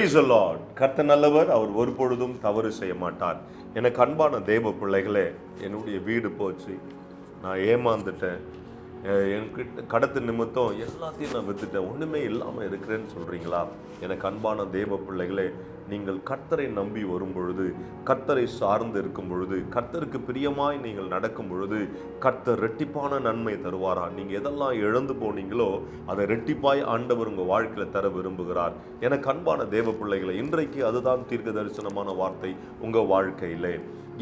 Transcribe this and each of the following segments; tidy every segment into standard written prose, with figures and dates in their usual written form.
Praise the Lord. கர்த்தர் நல்லவர், அவர் ஒரு பொழுதும் தவறு செய்ய மாட்டார். எனக்கு அன்பான தேவ பிள்ளைகளே, என்னுடைய வீடு போச்சு, நான் ஏமாந்துட்டேன், என்கிட்ட கடத்து நிமித்தம் எல்லாத்தையும் நான் வித்துட்டேன், ஒன்றுமே இல்லாமல் இருக்கிறேன்னு சொல்கிறீங்களா? எனக்கு அன்பான தேவ பிள்ளைகளே, நீங்கள் கர்த்தரை நம்பி வரும் பொழுது, கர்த்தரை சார்ந்து இருக்கும் பொழுது, கர்த்தருக்கு பிரியமாய் நீங்கள் நடக்கும் பொழுது, கர்த்தர் ரெட்டிப்பான நன்மை தருவாரா? நீங்கள் எதெல்லாம் இழந்து போனீங்களோ அதை ரெட்டிப்பாய் ஆண்டவர் உங்கள் வாழ்க்கையில் தர விரும்புகிறார். எனக்கு அன்பான தேவ பிள்ளைகளை, இன்றைக்கு அதுதான் தீர்க்க தரிசனமான வார்த்தை உங்கள் வாழ்க்கையிலே.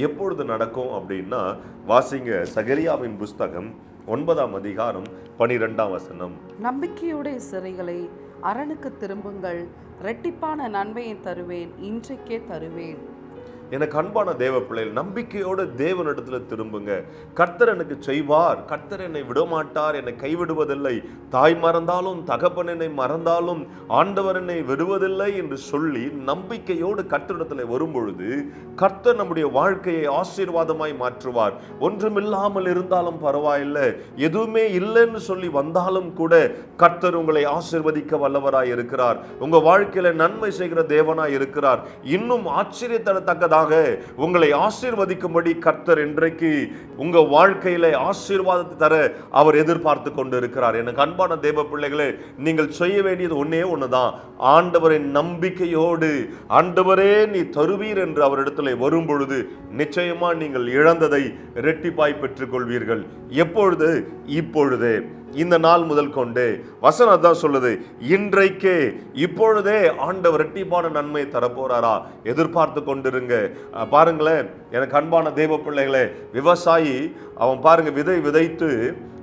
எப்பொழுது நடக்கும் அப்படின்னா, வாசிங்க சகரியாவின் புஸ்தகம் 9ஆம் அதிகாரம் 12ஆம் வசனம். நம்பிக்கையுடைய சிறைகளை அரணுக்கு திரும்புங்கள், இரட்டிப்பான நன்மையை தருவேன், இன்றைக்கே தருவேன். எனக்கு அன்பான தேவ பிள்ளைகள், நம்பிக்கையோடு தேவனிடத்துல திரும்புங்க. கர்த்தர் எனக்கு செய்வார், கர்த்தர் என்னை விடமாட்டார், என்னை கைவிடுவதில்லை, தாய் மறந்தாலும் தகப்பன் என்னை மறந்தாலும் ஆண்டவர் என்னை விடுவதில்லை என்று சொல்லி நம்பிக்கையோடு கர்த்தரிடத்துல வரும் பொழுது கர்த்தர் நம்முடைய வாழ்க்கையை ஆசீர்வாதமாய் மாற்றுவார். ஒன்றுமில்லாமல் இருந்தாலும் பரவாயில்லை, எதுவுமே இல்லைன்னு சொல்லி வந்தாலும் கூட கர்த்தர் உங்களை ஆசீர்வதிக்க வல்லவராய் இருக்கிறார். உங்க வாழ்க்கையில நன்மை செய்கிற தேவனாய் இருக்கிறார். இன்னும் ஆச்சரியத்தக்கதாக உங்களை ஆசீர்வதிக்கும்படி கர்த்தர் இன்றைக்கு உங்க வாழ்க்கையில ஆசீர்வாதத்தை தர அவர் எதிர்பார்த்து கொண்டு இருக்கிறார். எனக்கு அன்பான தேவ பிள்ளைகளே, நீங்கள் செய்ய வேண்டியது ஒன்னே ஒண்ணுதான். ஆண்டவரின் நம்பிக்கையோடு, ஆண்டவரே நீ தருவீர் என்று அவரிடத்தில் வரும் பொழுது நிச்சயமா நீங்கள் இழந்ததை இரட்டிப்பாய் பெற்றுக் கொள்வீர்கள். எப்பொழுது? இப்பொழுதே, இந்த நாள் முதல் கொண்டு. வசனம் தான் சொல்லுது, இன்றைக்கே, இப்பொழுதே ஆண்டவர் இரட்டிப்பான நன்மை தரப்போறாரா? எதிர்பார்த்து கொண்டிருங்க. பாருங்களேன் எனக்கு அன்பான தேவ பிள்ளைகளே, விவசாயி அவன் பாருங்க விதை விதைத்து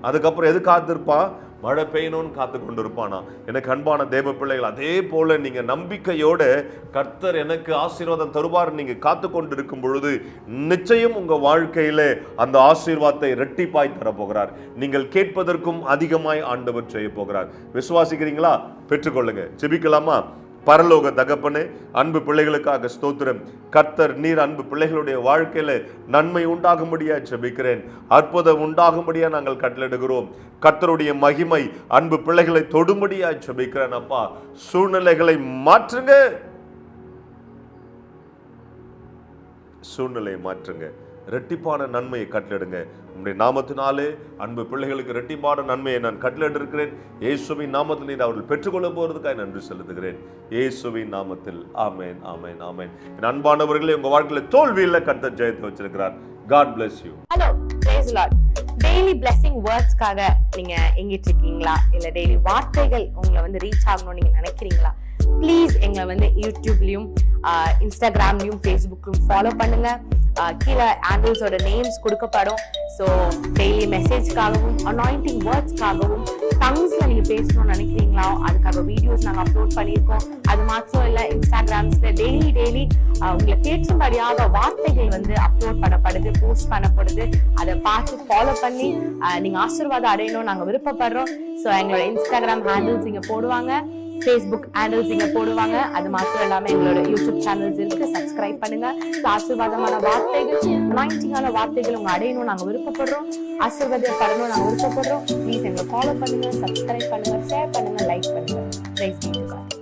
அதுக்கப்புறம் எது காத்திருப்பான்? மழை பெய்யணும்னு காத்து கொண்டு இருப்பானா? எனக்கு அன்பான தேவ பிள்ளைகள், அதே போல நீங்க நம்பிக்கையோட கர்த்தர் எனக்கு ஆசீர்வாதம் தருவார் நீங்க காத்து கொண்டு இருக்கும் பொழுது நிச்சயம் உங்க வாழ்க்கையில அந்த ஆசீர்வாதத்தை இரட்டிப்பாய் தரப்போகிறார். நீங்கள் கேட்பதற்கும் அதிகமாய் ஆண்டவர் செய்ய போகிறார். விசுவாசிக்கிறீங்களா? பெற்றுக்கொள்ளுங்க. ஜெபிக்கலாமா? பரலோக தகப்பனே, அன்பு பிள்ளைகளுக்காக ஸ்தோத்திரம். கர்த்தர் நீர் அன்பு பிள்ளைகளுடைய வாழ்க்கையில நன்மை உண்டாகும்படியா ஜெபிக்கிறேன். அற்புதம் உண்டாகும்படியா நாங்கள் கட்டளையிடுகிறோம். கர்த்தருடைய மகிமை அன்பு பிள்ளைகளை தொடும்படியா ஜெபிக்கிறேன். அப்பா, சூழ்நிலைகளை மாற்றுங்க, சூழ்நிலையை மாற்றுங்க, இரட்டிப்பான நன்மையை கட்டளிடுங்க. உங்களுடைய நாமத்தினாலே அன்பு பிள்ளைகளுக்கு இரட்டிப்பான நன்மையை நான் கட்டளையிட்டு இருக்கிறேன். இயேசுவின் நாமத்தில் நீர் அவர்கள் பெற்றுக்கொள்ள போறதுக்காக நன்றி செலுத்துகிறேன். இயேசுவின் நாமத்தில் ஆமென், ஆமென், ஆமென். என் அன்பானவர்களே, உங்க வாழ்க்கையில தோல்வியில கர்த்தர் ஜெயத்தை வச்சிருக்கிறார். God bless you. Hello, praise the Lord. Daily blessing வேர்ட்ஸ்க்காக நீங்க எங்கிட்டு இருக்கீங்களா? இல்ல டெய்லி வார்த்தைகள் உங்களை வந்து ரீச் ஆகணும்னு நீங்க நினைக்கிறீங்களா? ப்ளீஸ் எங்களை வந்து யூடியூப்லயும் இன்ஸ்டாகிராம்லயும் ஃபேஸ்புக்லயும் ஃபாலோ பண்ணுங்க. கீழே ஆண்டில்ஸோட நேம்ஸ் கொடுக்கப்படும். ஸோ டெய்லி மெசேஜ்க்காகவும் அனாயிண்டிங் வேர்ட்ஸ்க்காகவும் டங்ஸ்ல நீங்க பேசணும்னு நினைக்கிறீங்களா? அதுக்காக வீடியோஸ் நாங்கள் அப்லோட் பண்ணியிருக்கோம். அது மாத்திரம் இல்லை, இன்ஸ்டாகிராம்ஸ்ல டெய்லி உங்களை கேட்கும்படியாக வார்த்தைகள் வந்து அப்லோட் பண்ணப்படுது, போஸ்ட் பண்ணப்படுது. அதை பார்த்து ஃபாலோ பண்ணி நீங்க ஆசீர்வாதம் அடையணும் நாங்கள் விருப்பப்படுறோம். ஸோ எங்களோட இன்ஸ்டாகிராம் ஹேண்டில்ஸ் இங்க போடுவாங்க, ஃபேஸ்புக் ஹேண்டில்ஸ் இங்க போடுவாங்க. அது மாத்திரம் இல்லாம எங்களோட யூடியூப் சேனல்ஸ் இருக்கு, சப்ஸ்கிரைப் பண்ணுங்க. ஆசீர்வாதமான வார்த்தைகள், அனாயிண்டிங்கான வார்த்தைகள் உங்க அடையணும் நாங்க விருப்பப்படுறோம். ஆசீர்வாதப்படணும் நாங்க விருப்பப்படுறோம். ப்ளீஸ் எங்களை ஃபாலோ பண்ணுங்க, சப்ஸ்கிரைப் பண்ணுங்க, ஷேர் பண்ணுங்க, லைக் பண்ணுங்க. Praise be to God.